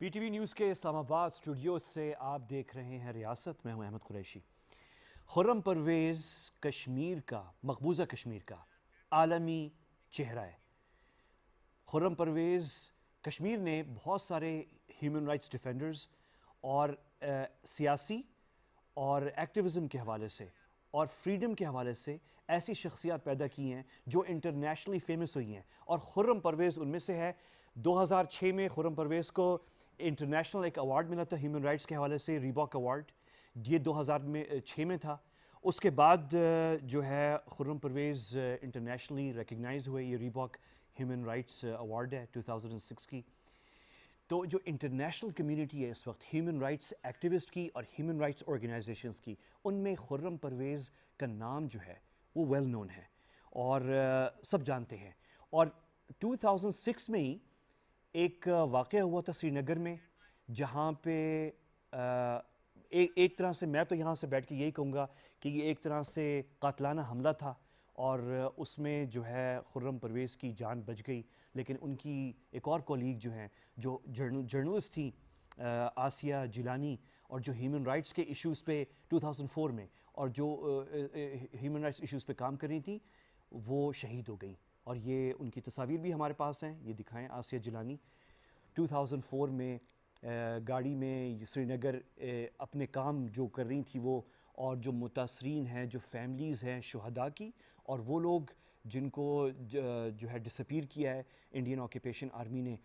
P T V news کے اسلام آباد studio سے آپ دیکھ رہے ہیں ریاست. میں ہوں احمد قریشی. خرم پرویز کشمیر کا، مقبوضہ کشمیر کا عالمی چہرہ ہے. خرم پرویز کشمیر نے بہت سارے ہیومن رائٹس ڈیفینڈرز اور سیاسی اور ایکٹیوزم کے حوالے سے اور فریڈم کے حوالے سے ایسی شخصیات پیدا کی ہیں جو انٹرنیشنلی فیمس ہوئی ہیں، اور خرم پرویز ان میں سے ہے. 2006 میں خرم پرویز کو انٹرنیشنل ایک ایوارڈ ملا تھا ہیومن رائٹس کے حوالے سے، ریباک ایوارڈ. یہ 2006 میں تھا. اس کے بعد جو ہے خرم پرویز انٹرنیشنلی ریکگنائز ہوئے. یہ ریباک ہیومن رائٹس ایوارڈ ہے 2006 کی. تو جو انٹرنیشنل کمیونٹی ہے اس وقت ہیومن رائٹس ایکٹیوسٹ کی اور ہیومن رائٹس آرگنائزیشنز کی، ان میں خرم پرویز کا نام جو ہے وہ ویل نون ہے اور سب جانتے ہیں. اور 2006 میں ہی ایک واقعہ ہوا تھا سری نگر میں، جہاں پہ ایک طرح سے میں تو یہاں سے بیٹھ کے یہی کہوں گا کہ یہ ایک طرح سے قاتلانہ حملہ تھا، اور اس میں جو ہے خرم پرویز کی جان بچ گئی. لیکن ان کی ایک اور کولیگ جو ہیں، جو جرنلسٹ تھیں، آسیہ جیلانی، اور جو ہیومن رائٹس کے ایشوز پہ 2004 میں اور جو ہیومن رائٹس ایشوز پہ کام کر رہی تھیں، وہ شہید ہو گئیں. اور یہ ان کی تصاویر بھی ہمارے پاس ہیں، یہ دکھائیں. آسیہ جیلانی 2004 میں گاڑی میں سری نگر اپنے کام جو کر رہی تھی وہ، اور جو متاثرین ہیں، جو فیملیز ہیں شہداء کی، اور وہ لوگ جن کو جو ہے ڈسپیئر کیا ہے انڈین آکیپیشن آرمی نے،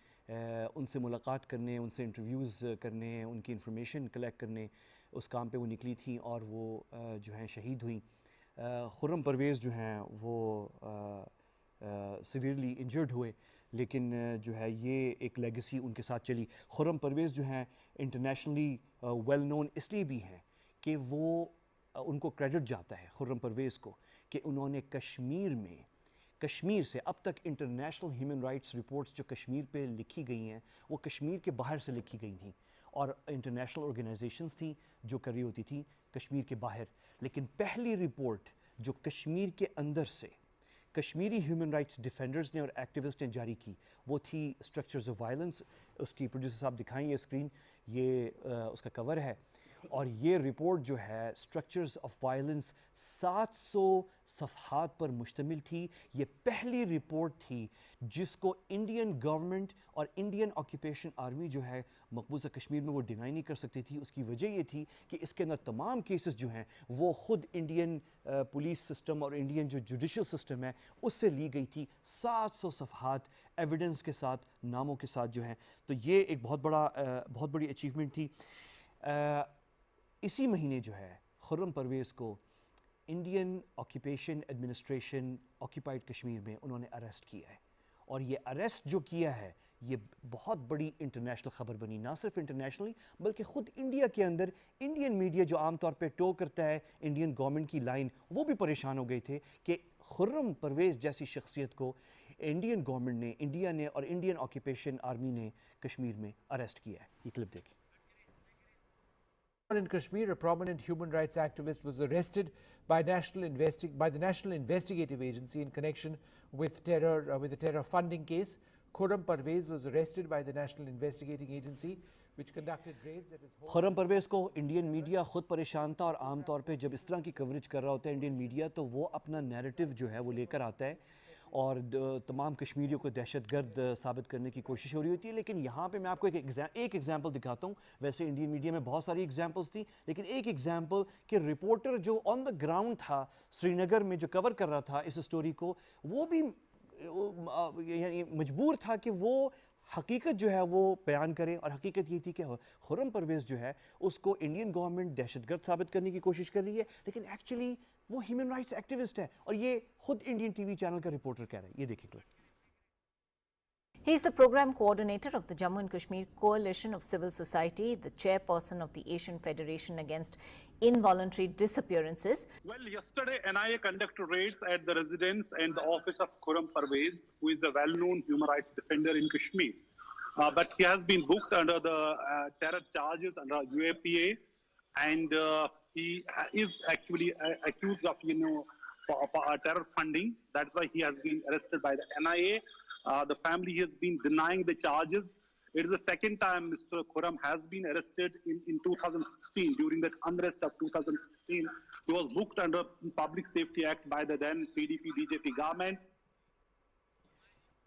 ان سے ملاقات کرنے، ان سے انٹرویوز کرنے، ان کی انفارمیشن کلیکٹ کرنے، اس کام پہ وہ نکلی تھیں اور وہ جو ہیں شہید ہوئیں. خرم پرویز جو ہیں وہ سیویئرلی انجرڈ ہوئے، لیکن جو ہے یہ ایک لیگیسی ان کے ساتھ چلی. خرم پرویز جو ہیں انٹرنیشنلی ویل نون اس لیے بھی ہیں کہ وہ ان کو کریڈٹ جاتا ہے خرم پرویز کو کہ انہوں نے کشمیر سے اب تک انٹرنیشنل ہیومن رائٹس رپورٹس جو کشمیر پہ لکھی گئی ہیں وہ کشمیر کے باہر سے لکھی گئی تھیں، اور انٹرنیشنل آرگنائزیشنز تھیں جو کر رہی ہوتی تھیں کشمیر کے باہر. لیکن پہلی رپورٹ جو کشمیر کے اندر سے کشمیری ہیومن رائٹس ڈیفینڈرز نے اور ایکٹیوسٹ نے جاری کی، وہ تھی اسٹرکچرز آف وائلنس. اس کی پروڈیوسر صاحب دکھائیں یہ اسکرین، یہ اس کا کور ہے. اور یہ رپورٹ جو ہے اسٹرکچرز آف وائلنس 700 صفحات پر مشتمل تھی. یہ پہلی رپورٹ تھی جس کو انڈین گورنمنٹ اور انڈین آکیپیشن آرمی جو ہے مقبوضہ کشمیر میں وہ ڈینائی نہیں کر سکتی تھی. اس کی وجہ یہ تھی کہ اس کے اندر تمام کیسز جو ہیں وہ خود انڈین پولیس سسٹم اور انڈین جو جوڈیشل سسٹم ہے اس سے لی گئی تھی. 700 صفحات ایویڈنس کے ساتھ، ناموں کے ساتھ جو ہیں. تو یہ ایک بہت بڑی اچیومنٹ تھی. اسی مہینے جو ہے خرم پرویز کو انڈین آکیپیشن ایڈمنسٹریشن آکیپائڈ کشمیر میں انہوں نے اریسٹ کیا ہے. اور یہ اریسٹ جو کیا ہے یہ بہت بڑی انٹرنیشنل خبر بنی، نہ صرف انٹرنیشنلی بلکہ خود انڈیا کے اندر. انڈین میڈیا جو عام طور پہ ٹو کرتا ہے انڈین گورنمنٹ کی لائن، وہ بھی پریشان ہو گئے تھے کہ خرم پرویز جیسی شخصیت کو انڈین گورنمنٹ نے، انڈیا نے اور انڈین آکیپیشن آرمی نے کشمیر میں اریسٹ کیا ہے. یہ کلپ دیکھیں. In Kashmir, a prominent human rights activist was arrested by the National Investigative Agency in connection with the terror funding case. Khurram Parvez was arrested by the National Investigating Agency, which conducted raids at his home. خرم پرویز کو Indian media خود پریشان تھا، اور عام طور پہ جب اس طرح کی کوریج کر رہا ہوتا ہے انڈین میڈیا تو وہ اپنا نیریٹو جو ہے وہ لے کر آتا ہے، اور تمام کشمیریوں کو دہشت گرد ثابت کرنے کی کوشش ہو رہی ہوتی ہے. لیکن یہاں پہ میں آپ کو ایک ایگزامپل دکھاتا ہوں. ویسے انڈین میڈیا میں بہت ساری ایگزامپلس تھیں، لیکن ایک ایگزامپل کہ رپورٹر جو آن دا گراؤنڈ تھا سری نگر میں، جو کور کر رہا تھا اس سٹوری کو، وہ بھی یعنی مجبور تھا کہ وہ حقیقت جو ہے وہ بیان کریں. اور حقیقت یہ تھی کہ خرم پرویز جو ہے اس کو انڈین گورنمنٹ دہشت گرد ثابت کرنے کی کوشش کر رہی ہے، لیکن ایکچولی وہ ہیومن رائٹس ایکٹیوسٹ ہے، اور یہ خود انڈین ٹی وی چینل کا رپورٹر کہہ رہا ہے. یہ دیکھیں clip. He is the program coordinator of the Jammu and Kashmir Coalition of Civil Society, the chairperson of the Asian Federation Against Involuntary Disappearances. Well, yesterday NIA conducted raids at the residence and the office of Khurram Parvez, who is a well-known human rights defender in Kashmir. But he has been booked under the terror charges under UAPA, and he is actually accused of, terror funding. That's why he has been arrested by the NIA. The family has been denying the charges. It is the second time Mr. Khurram has been arrested in 2016. During that unrest of 2016, he was booked under Public Safety Act by the then PDP-BJP government.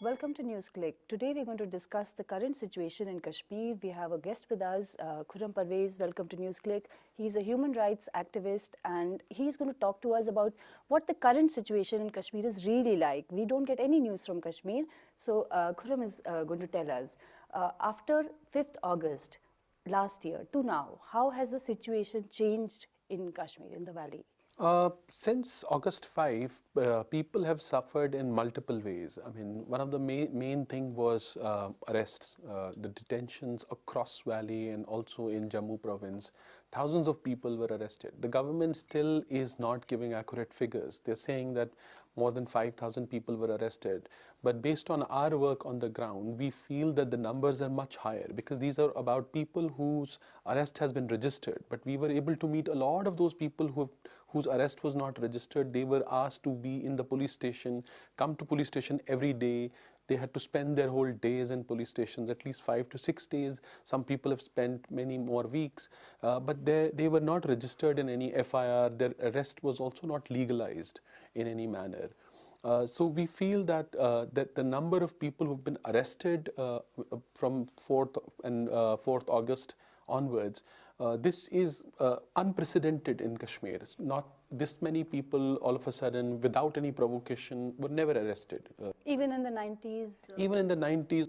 Welcome to NewsClick. Today we're going to discuss the current situation in Kashmir. We have a guest with us, Khurram Parvez. Welcome to NewsClick. He's a human rights activist and he's going to talk to us about what the current situation in Kashmir is really like. We don't get any news from Kashmir, so Khurram is going to tell us. After 5th August last year to now, how has the situation changed in Kashmir, in the valley? Since August 5, people have suffered in multiple ways. I mean, one of the main thing was arrests, the detentions across valley and also in Jammu province. Thousands of people were arrested. The government still is not giving accurate figures. They're saying that more than 5,000 people were arrested. But based on our work on the ground, we feel that the numbers are much higher because these are about people whose arrest has been registered. But we were able to meet a lot of those people whose arrest was not registered. They were asked to be in the police station, come to police station every day. They had to spend their whole days in police stations, at least 5 to 6 days. Some people have spent many more weeks, but they were not registered in any FIR. Their arrest was also not legalized in any manner. So we feel that that the number of people who've been arrested from 4th August onwards, this is unprecedented in Kashmir. Not this many people all of a sudden without any provocation were never arrested. Even in the 90s? Even in the 90s.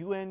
UN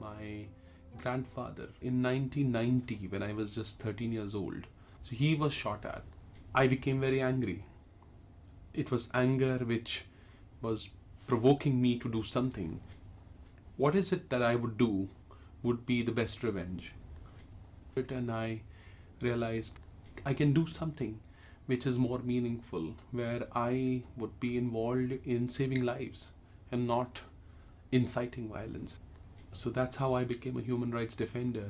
My grandfather in 1990, when I was just 13 years old, so he was shot at. I became very angry. It was anger which was provoking me to do something. What is it that I would do would be the best revenge. And I realized I can do something which is more meaningful, where I would be involved in saving lives and not inciting violence. So that's how I became a human rights defender.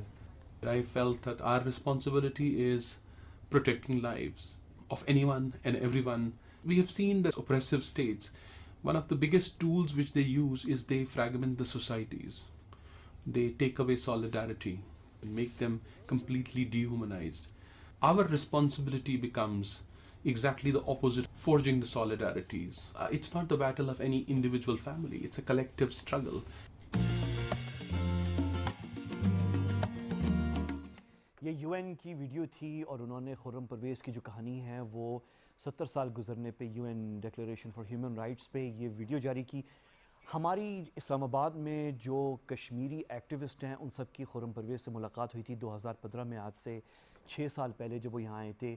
I felt that our responsibility is protecting lives of anyone and everyone. We have seen that oppressive states, one of the biggest tools which they use is they fragment the societies. They take away solidarity and make them completely dehumanized. Our responsibility becomes exactly the opposite, forging the solidarities. It's not the battle of any individual family, it's a collective struggle. یہ you N کی video تھی اور انہوں نے خرم پرویز کی جو کہانی ہے وہ 70 سال گزرنے پہ U N declaration for human rights پہ یہ ویڈیو جاری کی. ہماری اسلام آباد میں جو کشمیری ایکٹیوسٹ ہیں ان سب کی خرم پرویز سے ملاقات ہوئی تھی 2015 میں, آج سے 6 سال پہلے جب وہ یہاں آئے تھے.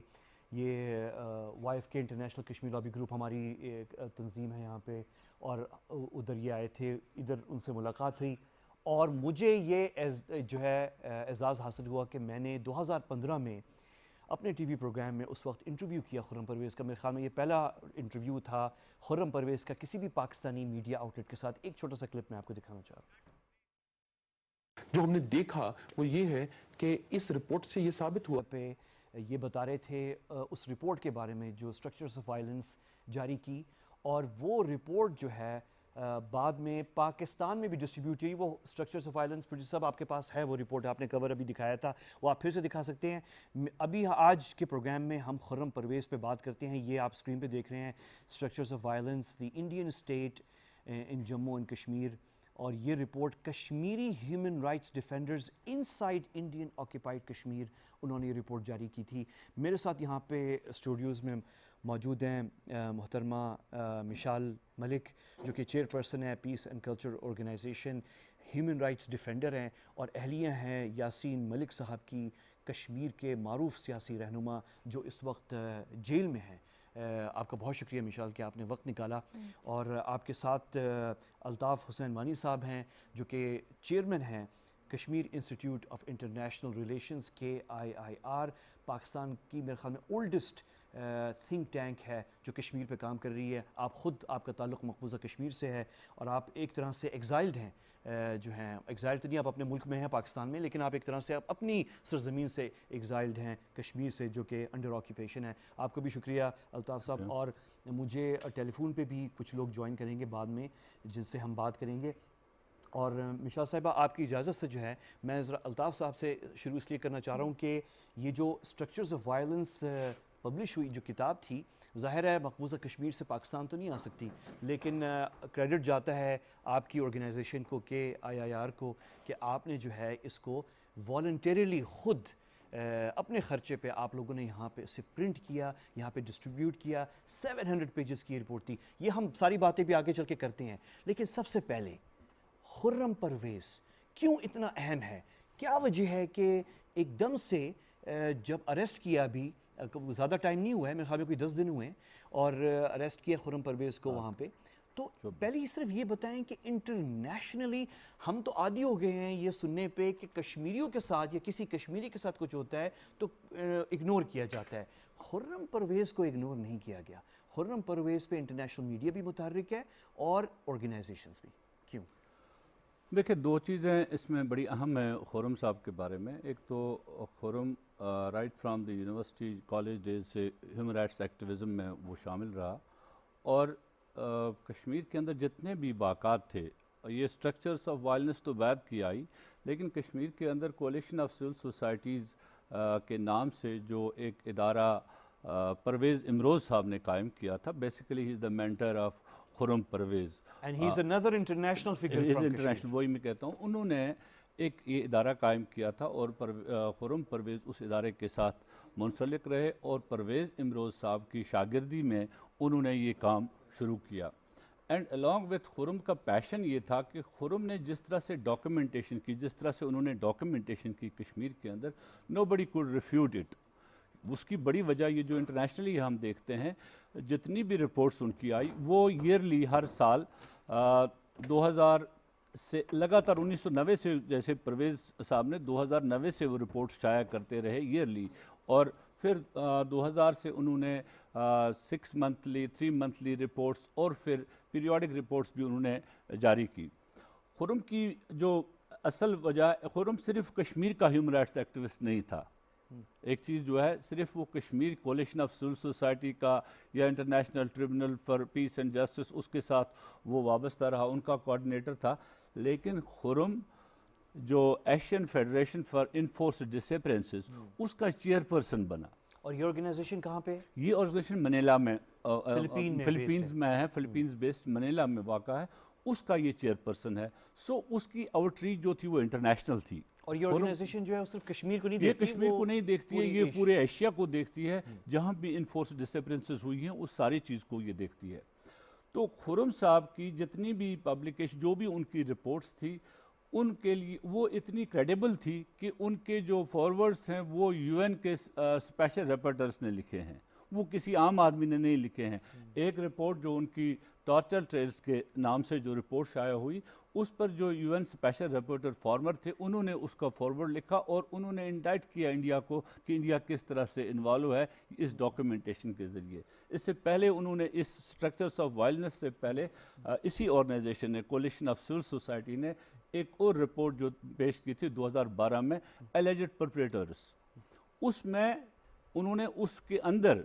یہ وائی ایف کے انٹرنیشنل کشمیر لابی گروپ ہماری ایک تنظیم ہے یہاں پہ, اور ادھر یہ آئے تھے, ادھر ان سے ملاقات ہوئی اور مجھے یہ جو ہے اعزاز حاصل ہوا کہ میں نے 2015 میں اپنے ٹی وی پروگرام میں اس وقت انٹرویو کیا خرم پرویز کا. میرے خیال میں یہ پہلا انٹرویو تھا خرم پرویز کا کسی بھی پاکستانی میڈیا آؤٹ لیٹ کے ساتھ. ایک چھوٹا سا کلپ میں آپ کو دکھانا چاہ رہا ہوں. جو ہم نے دیکھا وہ یہ ہے کہ اس رپورٹ سے یہ ثابت ہوا پہ یہ بتا رہے تھے اس رپورٹ کے بارے میں جو اسٹرکچرز آف وائلنس جاری کی, اور وہ رپورٹ جو ہے بعد میں پاکستان میں بھی ڈسٹریبیوٹ ہوئی. وہ اسٹرکچرز آف وائلنس پروڈیوسر صاحب آپ کے پاس ہے وہ رپورٹ, آپ نے کور ابھی دکھایا تھا, وہ آپ پھر سے دکھا سکتے ہیں. ابھی آج کے پروگرام میں ہم خرم پرویز پہ بات کرتے ہیں. یہ آپ اسکرین پہ دیکھ رہے ہیں structures of violence the Indian state in Jammu and Kashmir, اور یہ report Kashmiri human rights defenders inside Indian occupied Kashmir, انہوں نے یہ رپورٹ جاری کی تھی. میرے ساتھ یہاں پہ اسٹوڈیوز میں موجود ہیں محترمہ مشال ملک جو کہ چیئرپرسن ہے peace and culture organization, human rights defender ہیں, اور اہلیہ ہیں یاسین ملک صاحب کی, کشمیر کے معروف سیاسی رہنما جو اس وقت جیل میں ہیں. آپ کا بہت شکریہ مشال کہ آپ نے وقت نکالا. اور آپ کے ساتھ الطاف حسین وانی صاحب ہیں جو کہ چیئرمین ہیں Kashmir institute of international relations KIIR, Pakistan کی میرے خیال میں اولڈسٹ تھنک ٹینک ہے جو کشمیر پہ کام کر رہی ہے. آپ خود, آپ کا تعلق مقبوضہ کشمیر سے ہے اور آپ ایک طرح سے ایگزائلڈ ہیں, جو ہیں ایگزائلڈ تو نہیں, آپ اپنے ملک میں ہیں پاکستان میں, لیکن آپ ایک طرح سے اپنی سرزمین سے ایگزائلڈ ہیں کشمیر سے جو کہ انڈر آکیپیشن ہے. آپ کو بھی شکریہ الطاف صاحب. اور مجھے ٹیلی فون پہ بھی کچھ لوگ جوائن کریں گے بعد میں جن سے ہم بات کریں گے. اور مشال صاحبہ آپ کی اجازت سے جو ہے میں ذرا الطاف صاحب سے شروع اس لیے کرنا چاہ رہا ہوں کہ یہ جو اسٹرکچرز آف وائلنس پبلش ہوئی جو کتاب تھی, ظاہر ہے مقبوضہ کشمیر سے پاکستان تو نہیں آ سکتی, لیکن کریڈٹ جاتا ہے آپ کی آرگنائزیشن کو KIIR کو کہ آپ نے جو ہے اس کو والنٹیریلی خود اپنے خرچے پہ آپ لوگوں نے یہاں پہ اسے پرنٹ کیا, یہاں پہ ڈسٹریبیوٹ کیا. 700 پیجز کی رپورٹ تھی. یہ ہم ساری باتیں بھی آگے چل کے کرتے ہیں, لیکن سب سے پہلے خرم پرویز کیوں اتنا اہم ہے؟ کیا وجہ ہے کہ ایک دم سے جب اریسٹ کیا, بھی زیادہ ٹائم نہیں ہوا ہے, میرے خیال میں کوئی 10 دن ہوئے ہیں, اور اریسٹ کیا خرم پرویز کو وہاں پہ, تو پہلے صرف یہ بتائیں کہ انٹرنیشنلی ہم تو عادی ہو گئے ہیں یہ سننے پہ کہ کشمیریوں کے ساتھ یا کسی کشمیری کے ساتھ کچھ ہوتا ہے تو اگنور کیا جاتا ہے. خرم پرویز کو اگنور نہیں کیا گیا. خرم پرویز پہ انٹرنیشنل میڈیا بھی متحرک ہے اور آرگنائزیشنز بھی. کیوں؟ دیکھیں, دو چیزیں اس میں بڑی اہم ہیں خرم صاحب کے بارے میں. ایک تو Khurram right from the university college days سے ہیومن رائٹس ایکٹیویزم میں وہ شامل رہا, اور کشمیر کے اندر جتنے بھی واقعات تھے, یہ اسٹرکچرس آف وائلنس تو بعد کی آئی, لیکن کشمیر کے اندر کولیشن آف سول سوسائٹیز کے نام سے جو ایک ادارہ پرویز امروز صاحب نے قائم کیا تھا, basically he is the mentor of Khurram Parvez, And he's another international figure from Kashmir. وہی میں کہتا ہوں, انہوں نے ایک یہ ادارہ قائم کیا تھا اور خرم پرویز اس ادارے کے ساتھ منسلک رہے, اور پرویز امروز صاحب کی شاگردی میں انہوں نے یہ کام شروع کیا. اینڈ along with خرم کا پیشن یہ تھا کہ خرم نے جس طرح سے ڈاکیومنٹیشن کی, جس طرح سے انہوں نے ڈاکیومنٹیشن کی کشمیر کے اندر, nobody could refute it. اس کی بڑی وجہ یہ جو انٹرنیشنلی ہم دیکھتے ہیں جتنی بھی رپورٹس ان کی آئی وہ ایئرلی ہر سال 2000 سے لگاتار 1990 سے, جیسے پرویز صاحب نے 2009 سے وہ رپورٹ شائع کرتے رہے ایئرلی, اور پھر 2000 سے انہوں نے 6 منتھلی 3 منتھلی رپورٹس اور پھر پیریوڈک رپورٹس بھی انہوں نے جاری کی. خرم کی جو اصل وجہ, خرم صرف کشمیر کا ہیومن رائٹس ایکٹیوسٹ نہیں تھا. ایک چیز جو ہے صرف وہ Kashmir coalition of civil society کا یا international tribunal for peace and justice اس کے ساتھ وہ وابستہ رہا, ان کا کوآرڈینیٹر تھا, لیکن خرم جو Asian federation for enforced disappearances اس کا چیئرپرسن بنا. اور یہ آرگنائزیشن کہاں پہ؟ یہ آرگنائزیشن منیلا میں, فلپینز میں ہے, فلپینز بیسڈ منیلا میں واقع ہے, اس کا یہ چیئرپرسن ہے. سو اس کی آؤٹ ریچ جو تھی وہ انٹرنیشنل تھی. اور یہ آرگنائزیشن جو ہے صرف کشمیر کو نہیں یہ دیکھتی, کشمیر وہ کو نہیں دیکھتی ہے, پوری یہ پورے ایشیا کو دیکھتی ہے. جہاں بھی انفورسڈ ڈسپیرنسز ہوئی ہیں اس ساری چیز کو یہ دیکھتی ہے. تو خرم صاحب کی جتنی بھی پبلیکیشن, جو بھی ان کی رپورٹس تھی, ان کے لیے وہ اتنی کریڈیبل تھی کہ ان کے جو فارورڈس ہیں وہ یو این کے اسپیشل رپورٹرس نے لکھے ہیں, وہ کسی عام آدمی نے نہیں لکھے ہیں. ایک رپورٹ جو ان کی ٹارچر ٹریلز کے نام سے جو رپورٹ شائع ہوئی, اس پر جو U N special rapporteur former تھے انہوں نے اس کا فارورڈ لکھا اور انہوں نے انڈائٹ کیا انڈیا کو کہ انڈیا کس طرح سے انوالو ہے اس ڈاکیومنٹیشن کے ذریعے. اس سے پہلے انہوں نے اس اسٹرکچرس آف وائلنس سے پہلے اسی آرگنائزیشن نے, کولیشن آف سول سوسائٹی نے, ایک اور رپورٹ جو پیش کی تھی 2012 میں, ایلیجڈ پرپریٹرس. اس میں انہوں نے اس کے اندر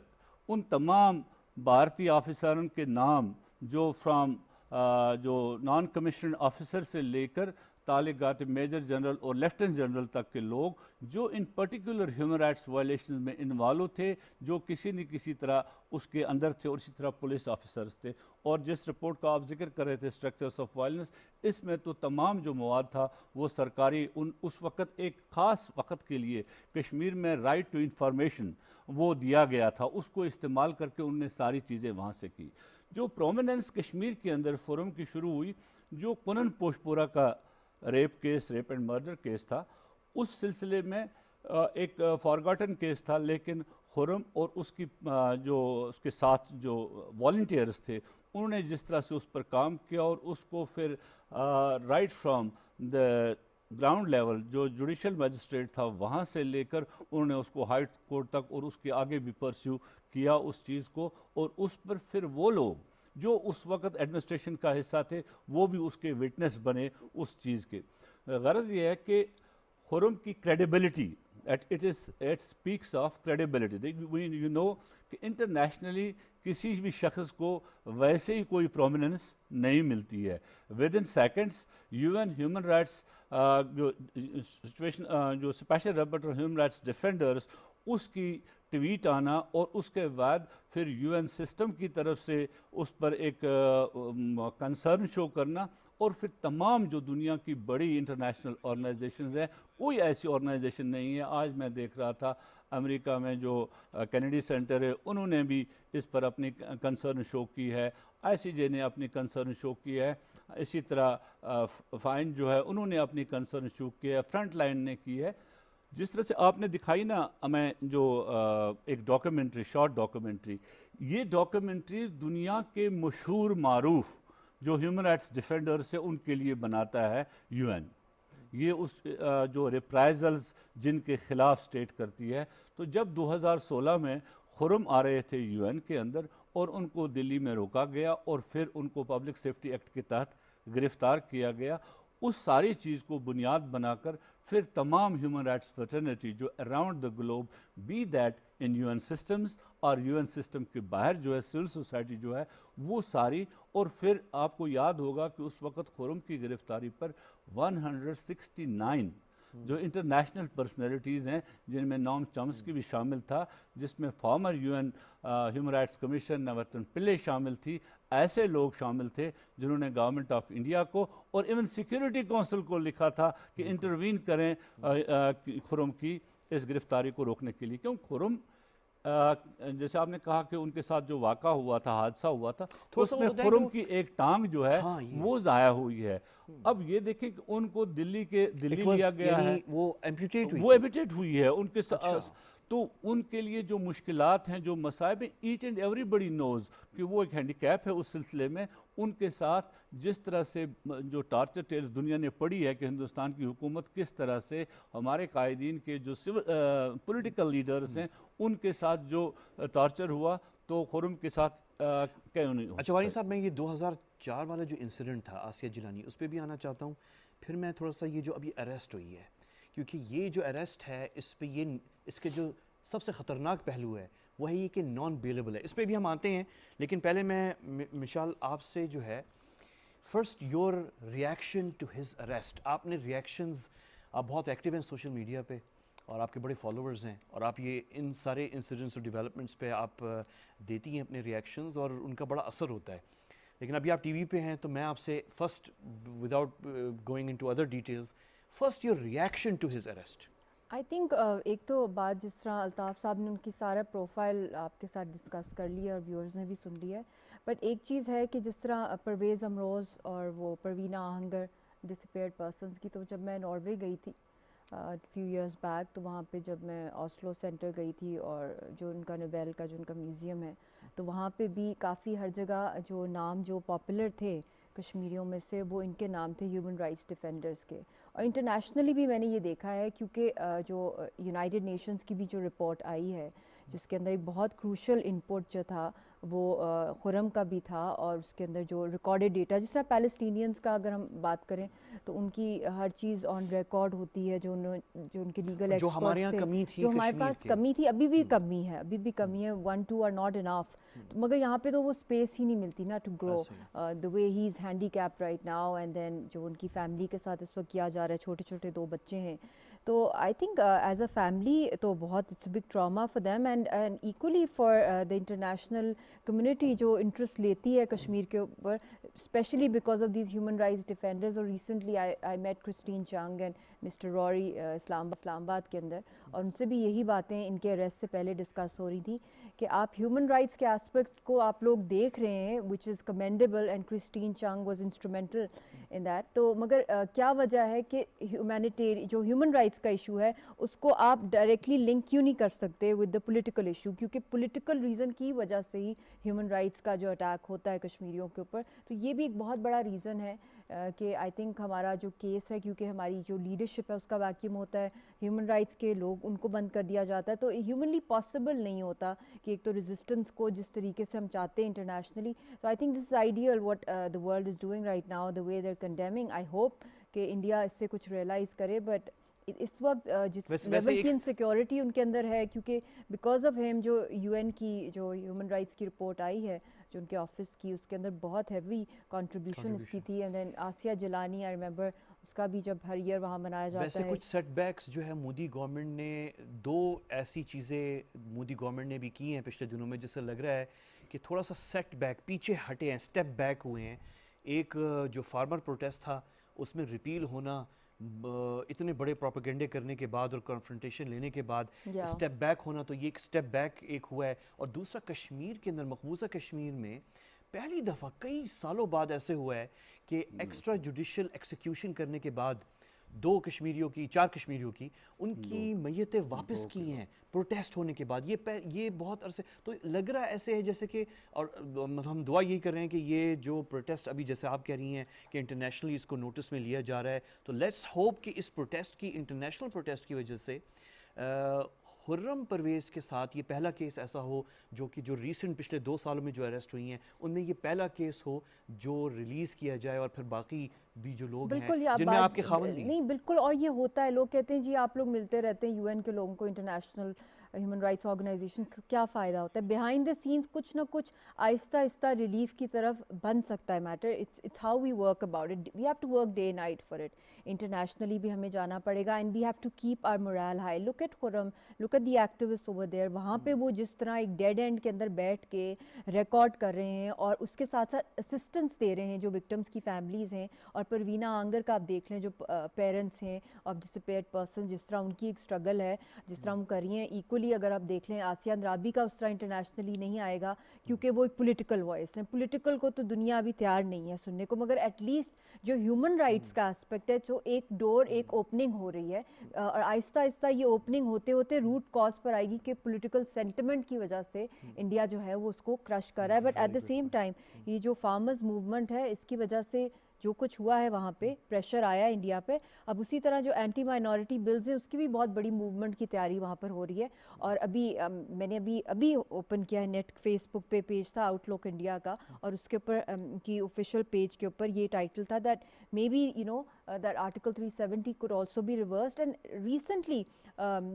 ان تمام بھارتی آفیسروں کے نام جو جو نان کمیشنڈ آفیسر سے لے کر تعلقات میجر جنرل اور لیفٹیننٹ جنرل تک کے لوگ جو in particular human rights violations میں انوالو تھے, جو کسی نہ کسی طرح اس کے اندر تھے, اور اسی طرح پولیس آفیسرز تھے. اور جس رپورٹ کا آپ ذکر کر رہے تھے اسٹرکچرس آف وائلنس, اس میں تو تمام جو مواد تھا وہ سرکاری اس وقت ایک خاص وقت کے لیے کشمیر میں رائٹ ٹو انفارمیشن وہ دیا گیا تھا, اس کو استعمال کر کے انہوں نے ساری چیزیں وہاں سے کی. جو پرومیننس کشمیر کے اندر فورم کی شروع ہوئی, جو کنن پوشپورہ کا ریپ اینڈ مرڈر کیس تھا, اس سلسلے میں ایک فارگاٹن کیس تھا, لیکن خرم اور اس کی جو اس کے ساتھ جو والنٹیئرز تھے انہوں نے جس طرح سے اس پر کام کیا اور اس کو پھر right from the ground level جو جوڈیشل میجسٹریٹ تھا وہاں سے لے کر انہوں نے اس کو ہائی کورٹ تک اور اس کے آگے بھی پرسیو کیا اس چیز کو, اور اس پر پھر وہ لوگ جو اس وقت ایڈمنسٹریشن کا حصہ تھے وہ بھی اس کے وٹنس بنے اس چیز کے. غرض یہ ہے کہ خرم کی credibility, it speaks of credibility. You know کہ انٹرنیشنلی کسی بھی شخص کو ویسے ہی کوئی پرومیننس نہیں ملتی ہے. Within seconds U N human rights جو سچویشن جو special rapporteur human rights defenders, اس کی ٹویٹ آنا اور اس کے بعد پھر یو این سسٹم کی طرف سے اس پر ایک کنسرن شو کرنا, اور پھر تمام جو دنیا کی بڑی انٹرنیشنل آرگنائزیشنز ہیں, کوئی ایسی آرگنائزیشن نہیں ہے. آج میں دیکھ رہا تھا امریکہ میں جو کینیڈی سینٹر ہے انہوں نے بھی اس پر اپنی کنسرن شو کی ہے, آئی سی جے نے اپنی کنسرن شو کی ہے, اسی طرح فائن جو ہے انہوں نے اپنی کنسرن شو کی ہے, فرنٹ لائن نے کی ہے. جس طرح سے آپ نے دکھائی نا ہمیں جو ایک ڈاکیومنٹری, شارٹ ڈاکیومنٹری, یہ ڈاکیومنٹریز دنیا کے مشہور معروف جو ہیومن رائٹس ڈیفینڈرز سے ان کے لیے بناتا ہے یو این. یہ اس جو ریپرائزلز جن کے خلاف سٹیٹ کرتی ہے. تو جب 2016 میں خرم آ رہے تھے یو این کے اندر اور ان کو دلی میں روکا گیا اور پھر ان کو پبلک سیفٹی ایکٹ کے تحت گرفتار کیا گیا, اس ساری چیز کو بنیاد بنا کر پھر تمام ہیومن رائٹس فرٹرنیٹی جو around the globe, be that in U N systems اور یو این سسٹم کے باہر جو ہے سول سوسائٹی جو ہے وہ ساری, اور پھر آپ کو یاد ہوگا کہ اس وقت خرم کی گرفتاری پر 169 جو انٹرنیشنل پرسنالٹیز ہیں جن میں نوم چامسکی بھی شامل تھا, جس میں former U N human rights commission Navanethem Pillay شامل تھی, ایسے لوگ شامل تھے جنہوں نے گورنمنٹ آف انڈیا کو اور ایون سیکیورٹی کونسل کو لکھا تھا کہ انٹروین کریں خرم کی اس گرفتاری کو روکنے کے لیے. کیوں خرم جیسے آپ نے کہا کہ ان کے ساتھ جو واقعہ ہوا تھا, حادثہ ہوا تھا, تو اس میں خرم کی ایک ٹانگ جو ہے وہ ضائع ہوئی ہے. اب یہ دیکھیں کہ ان کو دلی لیا گیا ہے, وہ ایمپوٹیٹ ہوئی ہے ان کے ساتھ, تو ان کے لیے جو مشکلات ہیں, جو مصائب ہیں, ایچ اینڈ ایوری بڈی نوز کہ وہ ایک ہینڈی کیپ ہے اس سلسلے میں. ان کے ساتھ جس طرح سے جو ٹارچر ٹیلز دنیا نے پڑھی ہے کہ ہندوستان کی حکومت کس طرح سے ہمارے قائدین کے جو پولیٹیکل لیڈرز ہیں ان کے ساتھ جو ٹارچر ہوا, تو خرم کے ساتھ کیوں نہیں ہو. اچھا وانی صاحب, میں یہ 2004 والا جو انسیڈنٹ تھا آسیہ جیلانی, اس پہ بھی آنا چاہتا ہوں. پھر میں تھوڑا سا یہ جو ابھی اریسٹ ہوئی ہے, کیونکہ یہ جو اریسٹ ہے اس پہ اس کے جو سب سے خطرناک پہلو ہے وہ ہے یہ کہ نان بیلیبل ہے. اس پہ بھی ہم آتے ہیں, لیکن پہلے میں مشال آپ سے جو ہے first your reaction to his arrest. آپ نے ریئیکشنز, آپ بہت ایکٹیو ہیں سوشل میڈیا پہ اور آپ کے بڑے فالوورز ہیں, اور آپ یہ ان سارے انسیڈنٹس اور ڈیولپمنٹس پہ آپ دیتی ہیں اپنے ریئیکشنز اور ان کا بڑا اثر ہوتا ہے. لیکن ابھی آپ ٹی وی پہ ہیں تو میں آپ سے first without going into other details, First, your reaction to his arrest. I think ایک تو بات جس طرح الطاف صاحب نے ان کی سارا پروفائل آپ کے ساتھ ڈسکس کر لی ہے اور ویورز نے بھی سن لی ہے, بٹ ایک چیز ہے کہ جس طرح پرویز امروز اور وہ پروینہ آہنگر ڈسپیئرڈ پرسنس کی, تو جب میں ناروے گئی تھی فیو ایئرس بیک, تو وہاں پہ جب میں اوسلو سینٹر گئی تھی اور جو ان کا نوبیل کا جو ان کا میوزیم ہے, تو وہاں پہ بھی کافی ہر جگہ جو نام جو پاپولر تھے کشمیریوں میں سے وہ ان کے نام تھے ہیومن رائٹس ڈیفینڈرز کے. اور انٹرنیشنلی بھی میں نے یہ دیکھا ہے کیونکہ جو یونائٹڈ نیشنز کی بھی جو رپورٹ آئی ہے جس کے اندر ایک بہت کروشل انپٹ جو تھا وہ خرم کا بھی تھا, اور اس کے اندر جو ریکارڈڈ ڈیٹا جس طرح پیلسٹینینز کا اگر ہم بات کریں تو ان کی ہر چیز آن ریکارڈ ہوتی ہے, جو ان کے لیگل ایکسپرٹس جو ہمارے یہاں کمی تھی, جو ہمارے پاس کمی تھی, ابھی بھی کمی ہے, ابھی بھی کمی ہے, 1-2 آر ناٹ انف, مگر یہاں پہ تو وہ اسپیس ہی نہیں ملتی نا to grow the way he is handicap right now. And then جو ان کی فیملی کے ساتھ اس وقت کیا جا رہا ہے, چھوٹے چھوٹے 2 بچے ہیں, تو I think as a family تو بہت it's a big trauma for them and actually for the international community جو انٹرسٹ لیتی ہے کشمیر کے اوپر, specially because of these human rights defenders. اور recently I met Christine Chung and mister Rory Islamabad کے اندر, اور ان سے بھی یہی باتیں ان کے اریسٹ سے پہلے ڈسکس ہو رہی تھی کہ آپ ہیومن رائٹس کے اسپیکٹ کو آپ لوگ دیکھ رہے ہیں which is commendable, and Christine Chung was instrumental in that. تو مگر کیا وجہ ہے کہ جو ہیومن رائٹس کا ایشو ہے اس کو آپ ڈائریکٹلی لنک کیوں نہیں کر سکتے ود دا پولیٹیکل ایشو, کیونکہ پولیٹیکل ریزن کی وجہ سے ہی ہیومن رائٹس کا جو اٹیک ہوتا ہے کشمیریوں کے اوپر. تو یہ بھی ایک بہت بڑا ریزن ہے کہ آئی تھنک ہمارا جو کیس ہے, کیونکہ ہماری جو لیڈرشپ ہے اس کا ویکیوم ہوتا ہے, ہیومن رائٹس کے لوگ ان کو بند کر دیا جاتا ہے, تو ہیومنلی پاسبل نہیں ہوتا کہ ایک تو ریزسٹنس کو جس طریقے سے ہم چاہتے ہیں انٹرنیشنلی. تو I think this is ideal what the world is doing right now, the way they are condemning. I hope کہ انڈیا اس سے کچھ ریئلائز کرے, بٹ اس وقت جس لیول کی انسیکیورٹی ان کے اندر ہے, کیونکہ بیکاز آف ہیم جو یو این کی جو ہیومن رائٹس کی رپورٹ آئی ہے جو ان کے آفس کی, اس کے اندر بہت ہیوی کنٹریبیوشن اس کی تھی. And then Asiya Jeelani, I remember اس کا بھی جب ہر ایئر وہاں منایا جاتا ہے. ویسے کچھ سیٹ بیکس جو ہے مودی گورنمنٹ نے 2 ایسی چیزیں مودی گورنمنٹ نے بھی کی ہیں پچھلے دنوں میں, جس سے لگ رہا ہے کہ تھوڑا سا سیٹ بیک پیچھے ہٹے ہیں, اسٹیپ بیک ہوئے ہیں. ایک جو فارمر پروٹیسٹ تھا اس میں ریپیل ہونا, اتنے بڑے پروپیگنڈے کرنے کے بعد اور کنفرنٹیشن لینے کے بعد اسٹیپ بیک ہونا, تو یہ ایک اسٹیپ بیک ایک ہوا ہے. اور دوسرا کشمیر کے اندر, مقبوضہ کشمیر میں پہلی دفعہ کئی سالوں بعد ایسے ہوا ہے کہ ایکسٹرا جوڈیشل ایکسیکیوشن کرنے کے بعد 4 کشمیریوں کی ان کی میتیں واپس کی ہیں پروٹیسٹ ہونے کے بعد. یہ بہت عرصے تو لگ رہا ایسے ہے جیسے کہ, اور ہم دعا یہی کر رہے ہیں کہ یہ جو پروٹیسٹ ابھی جیسے آپ کہہ رہی ہیں کہ انٹرنیشنلی اس کو نوٹس میں لیا جا رہا ہے, تو لیٹس ہوپ کہ اس پروٹیسٹ کی, انٹرنیشنل پروٹیسٹ کی وجہ سے خرم پرویز کے ساتھ یہ پہلا کیس ایسا ہو جو کہ جو ریسنٹ پچھلے 2 سالوں میں جو اریسٹ ہوئی ہیں ان میں یہ پہلا کیس ہو جو ریلیز کیا جائے, اور پھر باقی بھی جو لوگ ہیں جن میں آپ کے خاوند بھی. نہیں بالکل, اور یہ ہوتا ہے, لوگ کہتے ہیں جی آپ لوگ ملتے رہتے ہیں یو این کے لوگوں کو, انٹرنیشنل ہیومن رائٹس آرگنائزیشن, کیا فائدہ ہوتا ہے؟ بیہائنڈ دا سینس کچھ نہ کچھ آہستہ آہستہ ریلیف کی طرف بن سکتا ہے matter. It's how we work about it, we have to work day night for it. Internationally بھی ہمیں جانا پڑے گا, and we have to keep our morale high. Look at Khurram, look at the activist over there, وہاں پہ وہ جس طرح ایک ڈیڈ اینڈ کے اندر بیٹھ کے ریکارڈ کر رہے ہیں اور اس کے ساتھ ساتھ اسسٹنس دے رہے ہیں جو وکٹمس کی فیملیز ہیں. اور پروینہ آنگر کا آپ دیکھ لیں جو پیرنٹس ہیں آف ڈسپیئرڈ پرسن, جس طرح ان کی ایک اسٹرگل ہے جس طرح ہم کر رہی ہیں. ایکولی اگر آپ دیکھ لیں آسیہ اندرابی کا اس طرح انٹرنیشنلی نہیں آئے گا کیونکہ وہ ایک پولیٹیکل وائس ہے. پولیٹیکل کو تو دنیا ابھی تیار نہیں ہے سننے کو, مگر ایٹ لیسٹ جو ہیومن رائٹس کا اسپیکٹ ہے, جو ایک ڈور, ایک اوپننگ ہو رہی ہے, اور آہستہ آہستہ یہ اوپننگ ہوتے ہوتے روٹ کاز پر آئے گی کہ پولیٹیکل سینٹیمنٹ کی وجہ سے انڈیا جو ہے وہ اس کو کرش کر رہا ہے. But at the same time یہ جو فارمرز موومنٹ ہے اس کی وجہ سے جو کچھ ہوا ہے وہاں پہ پریشر آیا انڈیا پہ. اب اسی طرح جو اینٹی مائنورٹی بلز ہیں اس کی بھی بہت بڑی موومنٹ کی تیاری وہاں پر ہو رہی ہے. اور میں نے ابھی اوپن کیا ہے نیٹ, فیس بک پہ پیج تھا آؤٹ لک انڈیا کا, اور اس کے اوپر کی آفیشیل پیج کے اوپر یہ ٹائٹل تھا that may be you know that article 370 could also be reversed. And recently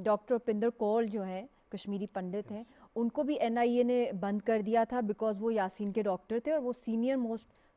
doctor Upendra Kaul جو ہیں کشمیری پنڈت ہیں, ان کو بھی NIA نے بند کر دیا تھا بیکاز وہ یاسین کے ڈاکٹر تھے اور وہ senior most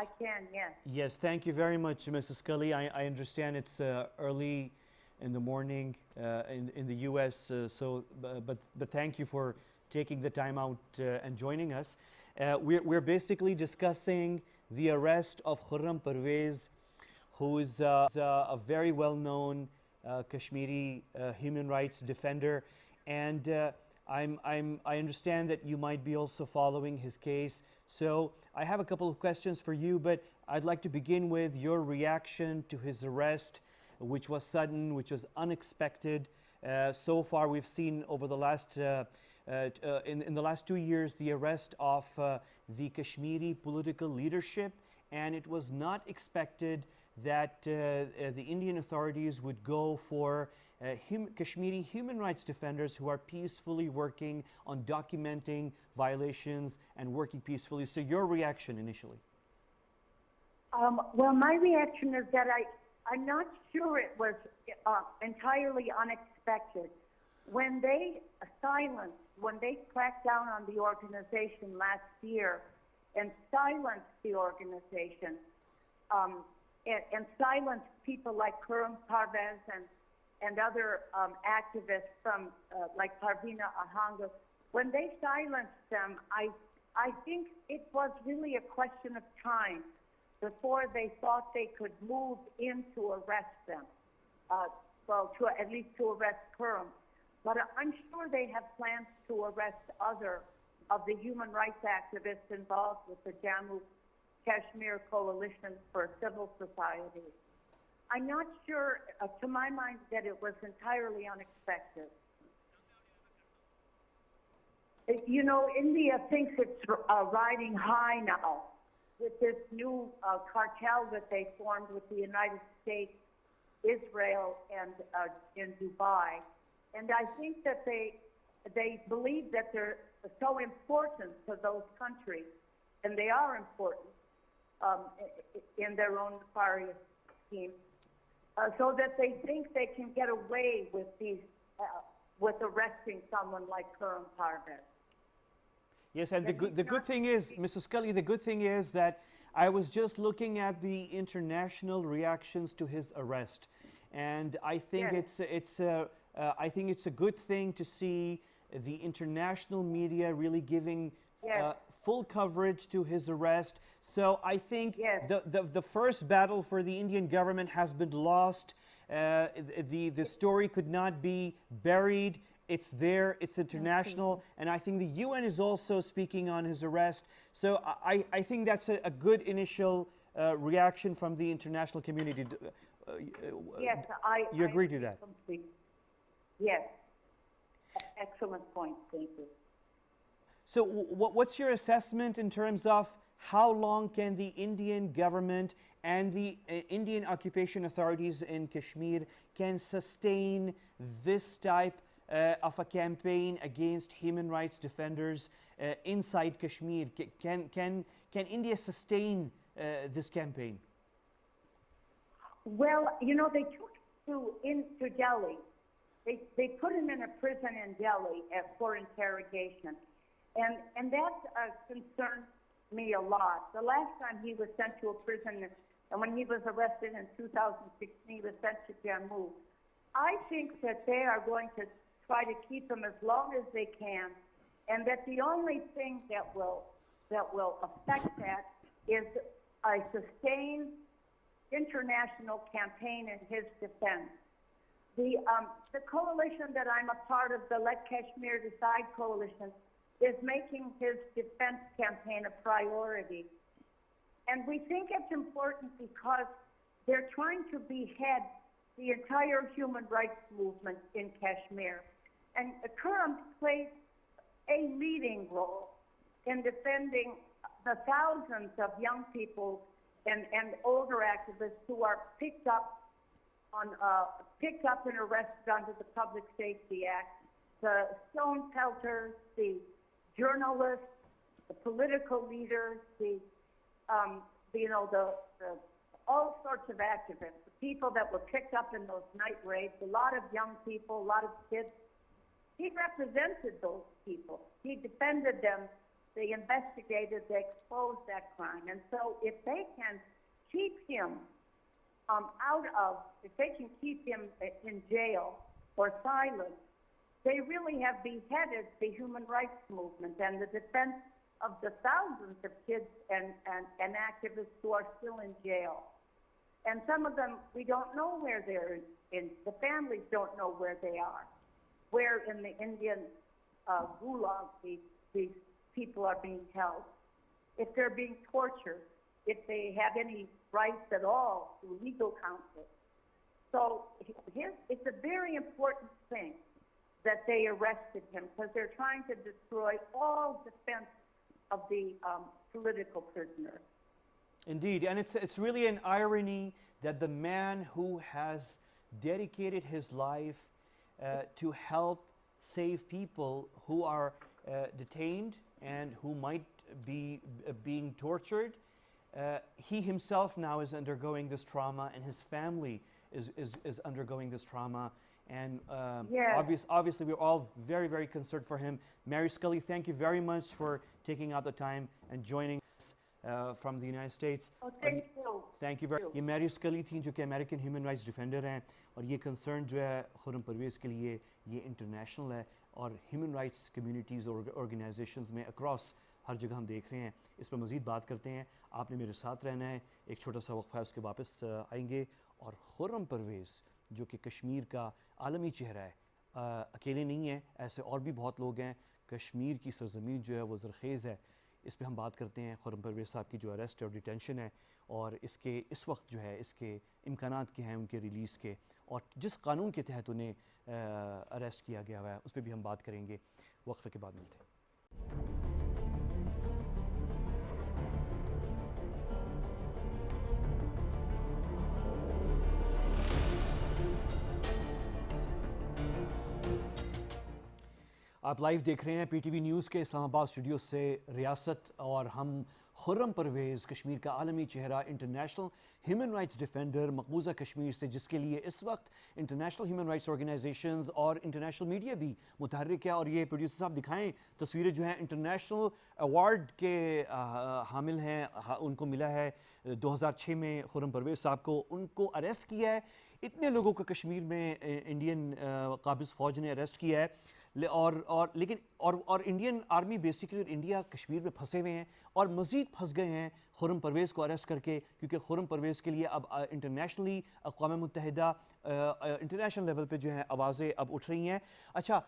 I can, yes. Yes, thank you very much, Mrs. Scully. I understand it's early in the morning in the U.S., but thank you for taking the time out and joining us. We're basically discussing the arrest of Khurram Parvez, who is a very well-known Kashmiri human rights defender, and I understand that you might be also following his case. So I have a couple of questions for you, but I'd like to begin with your reaction to his arrest, which was sudden, which was unexpected. So far, we've seen over the last in the last 2 years the arrest of the Kashmiri political leadership, and it was not expected that the Indian authorities would go for Kashmiri human rights defenders who are peacefully working on documenting violations and working peacefully. So your reaction initially? Well, my reaction is that I'm not sure it was entirely unexpected. When they cracked down on the organization last year and silenced the organization, and silenced people like Khurram Parvez and other activists from like Parvina Ahanga, when they silenced them, I think it was really a question of time before they thought they could move in to arrest them. At least to arrest Khurram. But I'm sure they have plans to arrest other of the human rights activists involved with the Jammu Kashmir Coalition for Civil Society. I'm not sure, to my mind, that it was entirely unexpected. You know, India thinks it's riding high now with this new cartel that they formed with the United States, Israel, and in Dubai. And I think that they believe that they're so important to those countries, and they are important in their own nefarious scheme, so that they think they can get away with these, with arresting someone like Khurram Parvez. Yes, and the good thing is, Mrs. Scully, the good thing is that I was just looking at the international reactions to his arrest, and I think I think it's a good thing to see the international media really giving full coverage to his arrest. So I think the first battle for the Indian government has been lost. The story could not be buried. It's there, it's international, and I think the UN is also speaking on his arrest. So I think that's a good initial reaction from the international community. Yes, you agree to that? Completely. Yes, excellent point, thank you. So what's your assessment in terms of how long can the Indian government and the Indian occupation authorities in Kashmir can sustain this type of a campaign against human rights defenders inside Kashmir? Can India sustain this campaign? Well, you know, they took him to Delhi. They put him in a prison in Delhi for interrogation. And that concerns me a lot. The last time he was sent to a prison, and when he was arrested in 2016, he was sent to Jammu. I think that they are going to try to keep him as long as they can, and that the only thing that will affect that is a sustained international campaign in his defense. The coalition that I'm a part of, the Let Kashmir Decide coalition, is making his defense campaign a priority. And we think it's important because they're trying to behead the entire human rights movement in Kashmir. And Khurram plays a leading role in defending the thousands of young people and older activists who are picked up and arrested under the Public Safety Act. The stone pelters, the journalists, the political leaders, all sorts of activists, the people that were picked up in those night raids, a lot of young people, a lot of kids. He represented those people. He defended them. They investigated, they exposed that crime. And so if they can keep him if they can keep him in jail or silent, they really have beheaded the human rights movement and the defense of the thousands of kids and activists who are still in jail. And some of them, we don't know where they're in. The families don't know where they are, where in the Indian gulag these people are being held, if they're being tortured, if they have any rights at all to legal counsel. So it's a very important thing that they arrested him, because they're trying to destroy all defense of the political prisoners. Indeed, and it's really an irony that the man who has dedicated his life to help save people who are detained and who might be being tortured, he himself now is undergoing this trauma, and his family is undergoing this trauma. And Yes. obviously, we're all very, very concerned for him. Mary Scully, thank you very much for taking out the time and joining us from the United States. Oh, thank you. Thank you very much. یہ میری اسکلی تھیں جو کہ American human rights defender ہیں، اور یہ concern جو ہے خرم پرویز کے لیے یہ انٹرنیشنل ہے، اور ہیومن رائٹس کمیونٹیز اور آرگنائزیشنز میں اکراس ہر جگہ ہم دیکھ رہے ہیں. اس پہ مزید بات کرتے ہیں. آپ نے میرے ساتھ رہنا ہے. ایک چھوٹا سا وقفہ ہے، اس کے واپس آئیں گے. اور خرم پرویز جو کہ کشمیر کا عالمی چہرہ ہے، اکیلے نہیں ہیں، ایسے اور بھی بہت لوگ ہیں. کشمیر کی سرزمین جو ہے وہ زرخیز ہے. اس پہ ہم بات کرتے ہیں. خرم پرویز صاحب کی جو اریسٹ اور ڈیٹینشن ہے، اور اس وقت جو ہے اس کے امکانات کیا ہیں ان کے ریلیز کے، اور جس قانون کے تحت انہیں اریسٹ کیا گیا ہوا ہے، اس پہ بھی ہم بات کریں گے. وقفے کے بعد ملتے ہیں. آپ لائیو دیکھ رہے ہیں پی ٹی وی نیوز کے اسلام آباد اسٹوڈیو سے ریاست، اور ہم خرم پرویز کشمیر کا عالمی چہرہ، انٹرنیشنل ہیومن رائٹس ڈیفینڈر مقبوضہ کشمیر سے، جس کے لیے اس وقت انٹرنیشنل ہیومن رائٹس آرگنائزیشنز اور انٹرنیشنل میڈیا بھی متحرک ہے. اور یہ پروڈیوسر صاحب دکھائیں تصویریں جو ہیں انٹرنیشنل ایوارڈ کے حامل ہیں. ان کو ملا ہے 2006 میں خرم پرویز صاحب کو. ان کو اریسٹ کیا ہے. اتنے لوگوں کو کشمیر میں انڈین قابض فوج نے اریسٹ کیا ہے، لیکن Indian army basically India Kashmir میں پھنسے ہوئے ہیں، اور مزید پھنس گئے ہیں خرم پرویز کو اریسٹ کر کے، کیونکہ خرم پرویز کے لیے اب انٹرنیشنلی اقوام متحدہ انٹرنیشنل لیول پہ جو ہیں آوازیں اب اٹھ رہی ہیں. اچھا،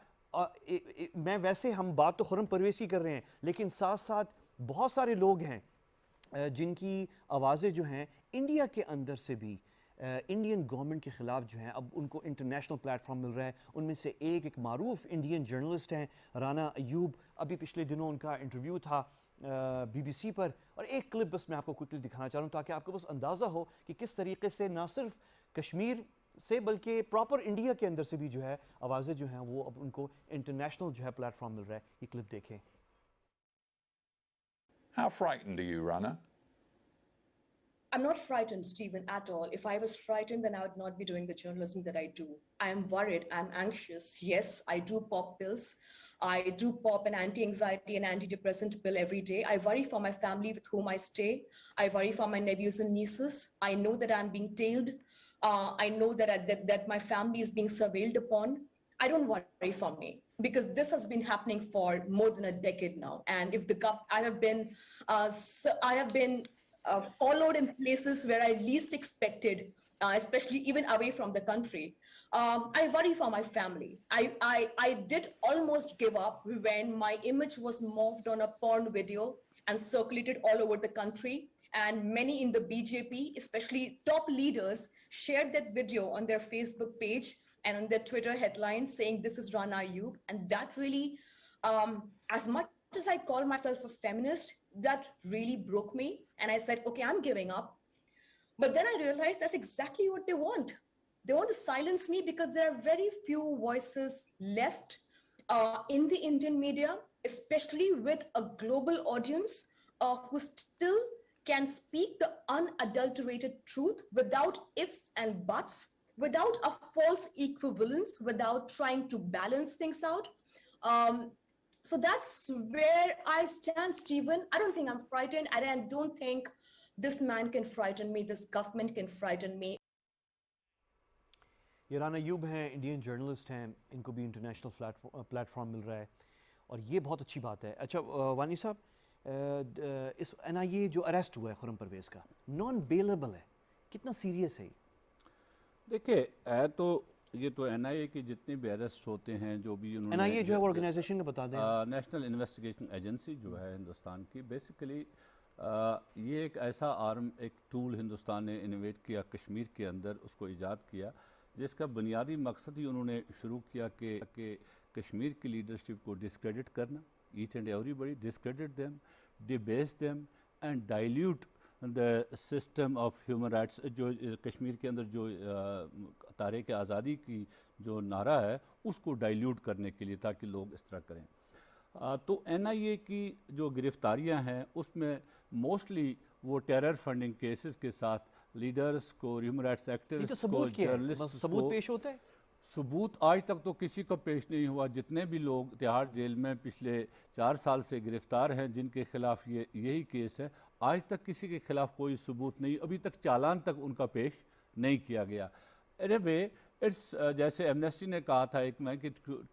میں ویسے ہم بات تو خرم پرویز کی کر رہے ہیں، لیکن ساتھ ساتھ بہت سارے لوگ ہیں جن کی آوازیں جو ہیں انڈیا کے اندر سے بھی انڈین گورنمنٹ کے خلاف جو ہیں اب ان کو انٹرنیشنل پلیٹ فارم مل رہا ہے. ان میں سے ایک معروف انڈین جرنلسٹ ہیں رانا ایوب. ابھی پچھلے دنوں ان کا انٹرویو تھا BBC پر، اور ایک کلپ بس میں آپ کو کوئکلی دکھانا چاہ رہا ہوں تاکہ آپ کو بس اندازہ ہو کہ کس طریقے سے نہ صرف کشمیر سے بلکہ پراپر انڈیا کے اندر سے بھی جو ہے آوازیں جو ہیں وہ اب ان کو انٹرنیشنل جو ہے پلیٹ فارم مل رہا ہے. یہ کلپ دیکھیں. How frightened are you, Rana? I'm not frightened, Stephen, at all. If I was frightened, then I would not be doing the journalism that I do. I am worried. I'm anxious. Yes, I do pop pills. I do pop an anti-anxiety and antidepressant pill every day. I worry for my family with whom I stay. I worry for my nephews and nieces. I know that I'm being tailed. I know that my family is being surveilled upon. I don't worry for me, because this has been happening for more than a decade now. And if I have been followed in places where I least expected, especially even away from the country. I worry for my family. I did almost give up when my image was morphed on a porn video and circulated all over the country. And many in the BJP, especially top leaders, shared that video on their Facebook page and on their Twitter headlines saying, "This is Rana Ayyub." And that really, as much as I call myself a feminist, that really broke me. And I said, okay, I'm giving up. But then I realized that's exactly what they want. They want to silence me because there are very few voices left in the Indian media, especially with a global audience who still can speak the unadulterated truth without ifs and buts, without a false equivalence, without trying to balance things out. So that's where I stand, Stephen. I don't think I'm frightened. I don't think this man can frighten me. This government can frighten me. یہ رانا ایوب ہیں, Indian journalist ہیں, ان کو بھی international plate form مل رہا ہے اور یہ بہت اچھی بات ہے. اچھا وانی صاحب, اس این آئی اے جو اریسٹ ہوا ہے خرم پرویز کا, نان بیلیبل ہے, کتنا سیریس ہے؟ دیکھیں ہے تو یہ تو این آئی اے کے جتنے بھی اریسٹ ہوتے ہیں, جو بھی انہوں نے, این آئی اے جو ہے وہ آرگنائزیشن نے بتا دیں, نیشنل انویسٹیگیشن ایجنسی جو ہے ہندوستان کی, بیسیکلی یہ ایک ایسا آرم, ایک ٹول ہندوستان نے انویٹ کیا کشمیر کے اندر, اس کو ایجاد کیا, جس کا بنیادی مقصد ہی انہوں نے شروع کیا کہ کشمیر کی لیڈرشپ کو ڈسکریڈٹ کرنا, each and everybody, discredit them, debase them and dilute the system of human rights. جو کشمیر کے اندر جو تحریک آزادی کی جو نعرہ ہے اس کو ڈائلیوٹ کرنے کے لیے, تاکہ لوگ اس طرح کریں. تو این آئی اے کی جو گرفتاریاں ہیں اس میں موسٹلی وہ ٹیرر فنڈنگ کیسز کے ساتھ لیڈرز کو, ہیومن رائٹس ایکٹیوسٹ کو, جرنلسٹ کو. ثبوت پیش ہوتا ہے؟ ثبوت آج تک تو کسی کا پیش نہیں ہوا. جتنے بھی لوگ تہاڑ جیل میں پچھلے 4 سال سے گرفتار ہیں, جن کے خلاف یہی کیس ہے, آج تک کسی کے خلاف کوئی ثبوت نہیں, ابھی تک چالان تک ان کا پیش نہیں کیا گیا. anyway اٹس جیسے ایمنیسٹی نے کہا تھا ایک میں کہ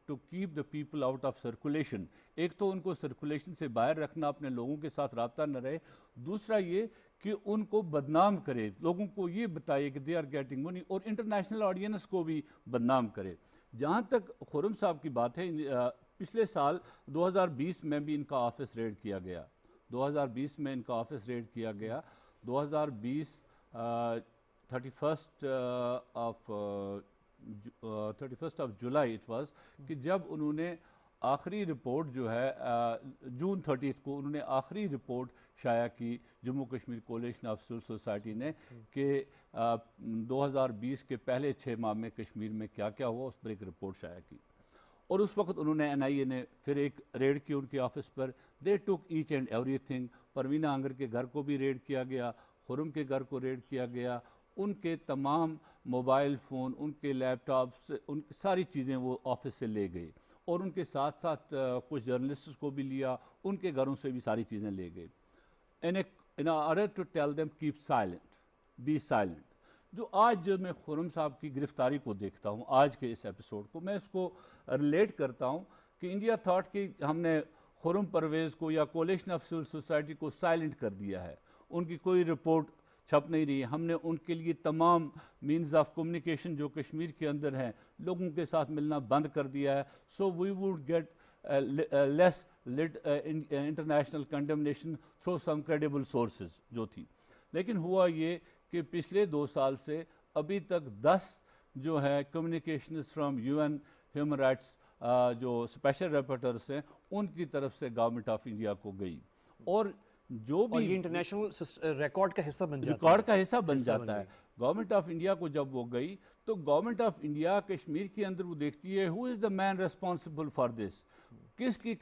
to keep the people out of circulation, ایک تو ان کو سرکولیشن سے باہر رکھنا, اپنے لوگوں کے ساتھ رابطہ نہ رہے, دوسرا یہ کہ ان کو بدنام کرے, لوگوں کو یہ بتائے کہ دے آر گیٹنگ منی, اور انٹرنیشنل آڈینس کو بھی بدنام کرے. جہاں تک خرم صاحب کی بات ہے, پچھلے سال 2020 میں بھی ان کا آفس ریڈ کیا گیا, 2020 میں ان کا آفس ریڈ کیا گیا. 2020 31st of July it was, کہ جب انہوں نے آخری رپورٹ جو ہے جون 30 کو انہوں نے آخری رپورٹ شائع کی, Jammu Kashmir coalition of civil society نے, کہ 2020 کے پہلے 6 ماہ میں کشمیر میں کیا کیا ہوا, اس پر ایک رپورٹ شائع کی. اور اس وقت انہوں نے این آئی اے نے پھر ایک ریڈ کی ان کے آفس پر. They took each and everything. Parveena Ahanger کے گھر کو بھی ریڈ کیا گیا, خرم کے گھر کو ریڈ کیا گیا, ان کے تمام موبائل فون, ان کے لیپ ٹاپس, ان ساری چیزیں وہ آفس سے لے گئے, اور ان کے ساتھ ساتھ کچھ جرنلسٹس کو بھی لیا, ان کے گھروں سے بھی ساری چیزیں لے گئے. in order to tell them keep silent, be silent. جو آج جو میں خرم صاحب کی گرفتاری کو دیکھتا ہوں, آج کے اس ایپیسوڈ کو میں اس کو ریلیٹ کرتا ہوں کہ انڈیا تھاٹ کہ ہم نے خرم پرویز کو یا کولیشن آف سول سوسائٹی کو سائلنٹ کر دیا ہے, ان کی کوئی رپورٹ چھپ نہیں رہی. ہم نے ان کے لیے تمام مینز آف کمیونیکیشن جو کشمیر کے اندر ہیں, لوگوں کے ساتھ ملنا بند کر دیا ہے. So we would get less international condemnation through some credible sources جو تھی. لیکن ہوا یہ کہ پچھلے 2 سال سے ابھی تک 10 جو ہے communications from UN human rights جو اسپیشل رپورٹرس ہیں, ان کی طرف سے گورنمنٹ آف انڈیا کو گئی, اور جو بھی یہ انٹرنیشنل ریکارڈ کا حصہ بن جاتا ہے. گورنمنٹ آف انڈیا کو جب وہ گئی تو گورنمنٹ آف انڈیا کشمیر کے اندر وہ دیکھتی ہے ہو از دا مین ریسپانسبل فار دس, کس کی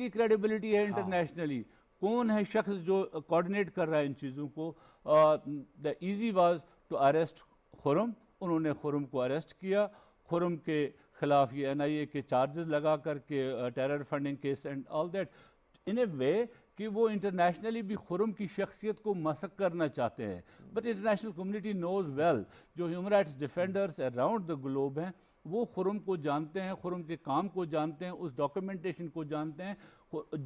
کریڈیبلٹی ہے انٹرنیشنلی, کون ہے شخص جو کوآرڈینیٹ کر رہا ہے ان چیزوں کو. دا ایزی واز ٹو اریسٹ خرم. انہوں نے خرم کو اریسٹ کیا, خرم کے خلاف یہ NIA کے چارجز لگا کر کے terror funding case and all that in a way کہ وہ انٹرنیشنلی بھی خرم کی شخصیت کو مسخ کرنا چاہتے ہیں. But international community knows well, جو human rights defenders around the globe ہیں وہ خرم کو جانتے ہیں, خرم کے کام کو جانتے ہیں, اس ڈاکیومنٹیشن کو جانتے ہیں.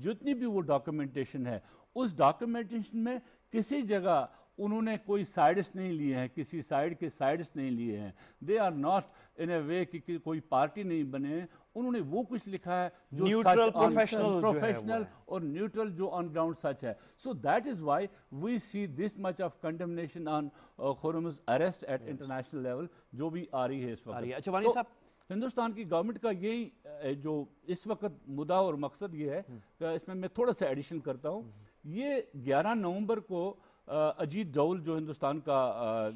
جتنی بھی وہ ڈاکیومنٹیشن ہے اس ڈاکیومنٹیشن میں کسی جگہ انہوں نے کوئی سائڈس نہیں لیے ہیں, کسی سائڈ کے سائڈس نہیں لیے ہیں. دے are not in a way کہ کوئی پارٹی نہیں بنے ہیں. انہوں نے وہ کچھ لکھا ہے جو نیوٹرل پروفیشنل اور نیوٹرل جو آن گراؤنڈ سچ ہے. So that is why we see this much of condemnation on Khurram's arrest at international level جو بھی آ رہی ہے اس وقت. اچھا وانی صاحب, ہندوستان کی گورنمنٹ کا یہی جو اس وقت مدعا اور مقصد یہ ہے کہ اس میں تھوڑا سا ایڈیشن کرتا ہوں. یہ 11 نومبر کو اجیت ڈول جو ہندوستان کا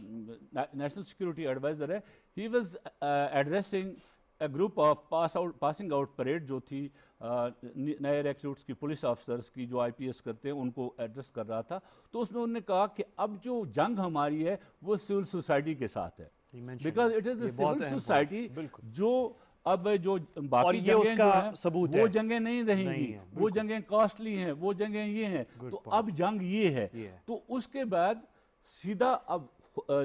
نیشنل سیکورٹی ایڈوائزر ہے, he was addressing a group of passing out parade جو تھی نئے ریکروٹس کی, پولیس آفیسرس کی جو IPS کرتے ہیں ان کو ایڈریس کر رہا تھا. تو اس میں انہوں نے کہا کہ اب جو جنگ ہماری ہے وہ سول سوسائٹی کے ساتھ ہے, because it is the civil society جو اب جو باقی جنگیں جو ہیں وہ جنگیں نہیں رہیں گی, وہ جنگیں کاسٹلی ہیں, وہ جنگیں یہ ہیں, تو اب جنگ یہ ہے. تو اس کے بعد سیدھا اب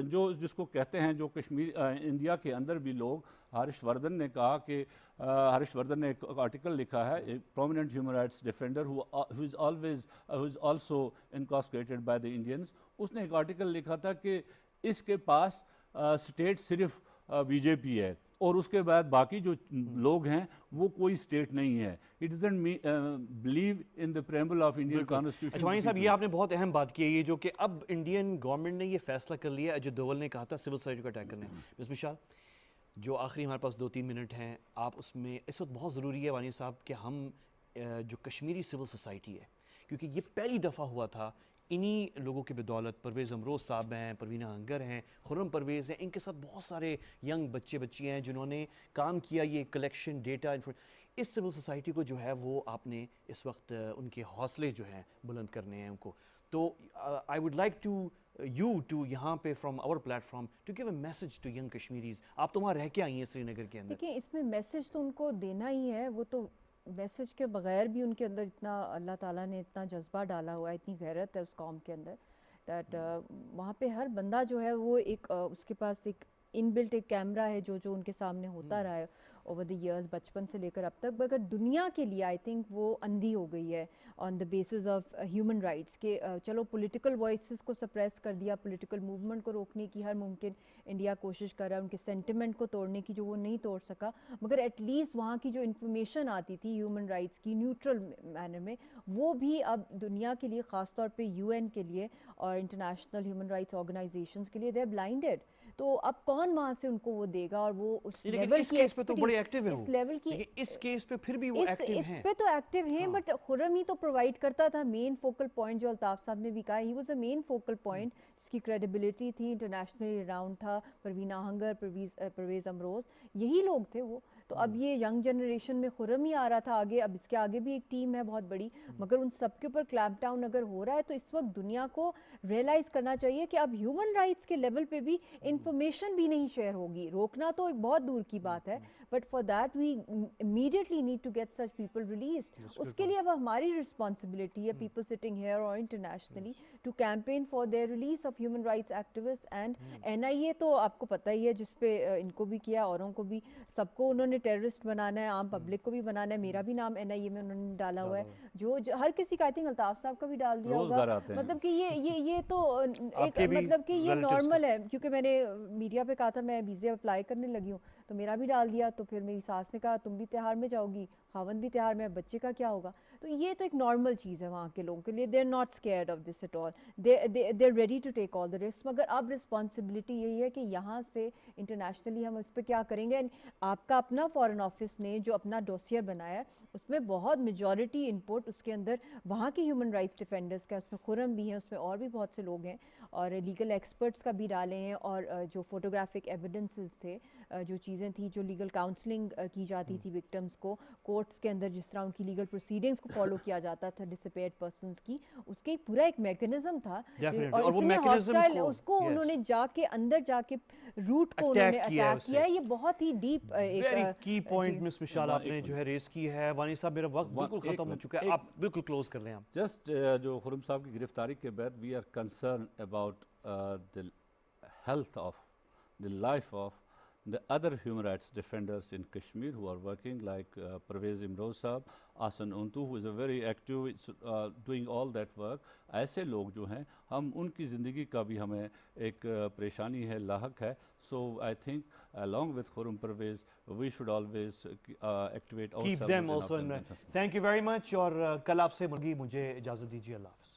جو جس کو کہتے ہیں جو کشمیر انڈیا کے اندر بھی لوگ, ہارش وردھن نے کہا کہ ہارش وردھن نے ایک آرٹیکل لکھا ہے, ایک prominent human rights defender who is also incarcerated by the Indians, اس نے ایک آرٹیکل لکھا تھا کہ اس کے پاس اسٹیٹ صرف BJP ہے اور اس کے بعد باقی جو لوگ ہیں وہ کوئی اسٹیٹ نہیں ہے. It doesn't believe in the preamble of Indian Constitution. اچھوانی صاحب, یہ آپ نے بہت اہم بات کی ہے, یہ جو کہ اب انڈین گورنمنٹ نے یہ فیصلہ کر لیا. اجیت ڈوول نے کہا تھا سول سوسائٹی کو اٹیک کرنا ہے. مس مشال, جو آخری ہمارے پاس 2-3 منٹ ہیں, آپ اس میں اس وقت بہت ضروری ہے وانی صاحب کہ ہم جو کشمیری سول سوسائٹی ہے, کیونکہ یہ پہلی دفعہ ہوا تھا انہی لوگوں کی بدولت, پرویز امروز صاحب ہیں, پروینہ ہنگر ہیں, خرم پرویز ہیں, ان کے ساتھ بہت سارے ینگ بچے بچیاں ہیں جنہوں نے کام کیا یہ کلیکشن ڈیٹا. اس سول سوسائٹی کو جو ہے وہ آپ نے اس وقت ان کے حوصلے جو ہیں بلند کرنے ہیں ان کو. تو آئی ووڈ لائک ٹو یہاں پہ from our platform to give a message to young Kashmiris. آپ تو وہاں رہ کے آئی ہیں سری نگر کے اندر. دیکھیں اس میں میسج تو ان کو دینا ہی ہے, وہ تو میسج کے بغیر بھی ان کے اندر اتنا اللہ تعالیٰ نے اتنا جذبہ ڈالا ہوا ہے, اتنی غیرت ہے اس قوم کے اندر, دیٹ وہاں پہ ہر بندہ جو ہے وہ ایک اس کے پاس ایک ان بلٹ ایک کیمرہ ہے جو ان کے سامنے ہوتا رہا ہے اوور دی ایئرز, بچپن سے لے کر اب تک. مگر دنیا کے لیے آئی تھنک وہ اندھی ہو گئی ہے آن دا بیسز آف ہیومن رائٹس کہ چلو پولیٹیکل وائسز کو سپریس کر دیا, پولیٹیکل موومنٹ کو روکنے کی ہر ممکن انڈیا کوشش کر رہا ہے, ان کے سینٹیمنٹ کو توڑنے کی جو وہ نہیں توڑ سکا, مگر ایٹ لیسٹ وہاں کی جو انفارمیشن آتی تھی ہیومن رائٹس کی نیوٹرل مینر میں, وہ بھی اب دنیا کے لیے, خاص طور پہ UN کے لیے اور انٹرنیشنل ہیومن رائٹس آرگنائزیشنز کے لیے دے آر بلائنڈیڈ. تو اب کون وہاں سے ان کو وہ دے گا, اور وہ اس لیول کی اس پہ تو بڑے ایکٹیو ہیں, اس لیول کی اس کیس پہ پھر بھی وہ ایکٹیو ہیں, اس پہ تو ایکٹیو ہیں, بٹ خرم ہی تو پرووائڈ کرتا تھا مین فوکل پوائنٹ, جو الطاف صاحب نے بھی کہا he was a main focal point, جس کی کریڈیبلٹی تھی, انٹرنیشنلی اراؤنڈ تھا. پروینہ ہنگر, پرویز امروز, یہی لوگ تھے وہ. تو اب یہ ینگ جنریشن میں خرم ہی آ رہا تھا آگے, اب اس کے آگے بھی ایک ٹیم ہے بہت بڑی, مگر ان سب کے اوپر کلیمپ ڈاؤن اگر ہو رہا ہے تو اس وقت دنیا کو ریئلائز کرنا چاہیے کہ اب ہیومن رائٹس کے لیول پہ بھی انفارمیشن بھی نہیں شیئر ہوگی. روکنا تو ایک بہت دور کی بات ہے, but for that we immediately need to get such people released. اس کے لیے اب ہماری رسپانسبلٹی ہے, پیپل سٹنگ ہیئر اور internationally, to campaign for their release of human rights activist. And NIA تو آپ کو پتہ ہی ہے, جس پہ ان کو بھی کیا, اوروں کو بھی, سب کو انہوں نے ٹیررسٹ بنانا ہے, عام پبلک کو بھی بنانا ہے. میرا بھی نام NIA میں انہوں نے ڈالا ہوا ہے, جو ہر کسی کا, آئی تھنک الطاف صاحب کا بھی ڈال دیا ہوگا. مطلب کہ یہ تو ایک مطلب کہ یہ نارمل ہے, کیونکہ میں نے میڈیا پہ کہا تھا میں ویزے اپلائی کرنے لگی ہوں تو میرا بھی ڈال دیا. تو پھر میری ساس نے کہا تم بھی تہار میں جاؤ گی, خاوند بھی تہار میں, بچے کا کیا ہوگا. تو یہ تو ایک نارمل چیز ہے وہاں کے لوگوں کے لیے, they are not scared of this at all, they are ready to take all the risk. مگر اب رسپانسبلٹی یہی ہے کہ یہاں سے انٹرنیشنلی ہم اس پہ کیا کریں گے. آپ کا اپنا فارن آفس نے جو اپنا ڈوسیئر بنایا ہے اس میں بہت میجورٹی انپٹ اس کے اندر وہاں کے ہیومن رائٹس ڈیفینڈرس کا، اس میں خرم بھی ہیں، اس میں اور بھی بہت سے لوگ ہیں، اور لیگل ایکسپرٹس کا بھی ڈالے ہیں، اور جو فوٹوگرافک ایویڈنسز تھے، جو چیزیں تھیں، جو لیگل کاؤنسلنگ کی جاتی تھی وکٹمس کو کورٹس کے اندر، جس طرح ان کی لیگل پروسیڈنگس کو فالو کیا جاتا تھا ڈس اپیئرڈ پرسنس کی، اس کے پورا ایک میکنزم تھا، اور اتنے ہاسٹائل اس کو انہوں نے جا کے اندر جا کے روٹ کو انہوں نے اٹیک کیا ہے. یہ بہت ہی ڈیپ ویری کی پوائنٹ مس مشال آپ نے جو ہے ریز کی ہے. وانی صاحب میرا وقت بالکل ختم ہو چکا ہے, آپ بالکل کلوز کر لیں. آپ جسٹ جو خرم صاحب کی گرفتاری کے بعد we are concern about the health of the life of the other human rights defenders in Kashmir who are working, like Parvez Imroz Saab, Ahsan Untu, who is a very active doing all that work. ایسے لوگ جو ہیں ہم ان کی زندگی کا بھی ہمیں ایک پریشانی ہے, لاحق ہے. So I think along with Khurram Parvez we should always activate ourselves. Keep them also in mind. Thank you very much. اور کل آپ سے ملگی, مجھے اجازت دیجیے. اللہ حافظ.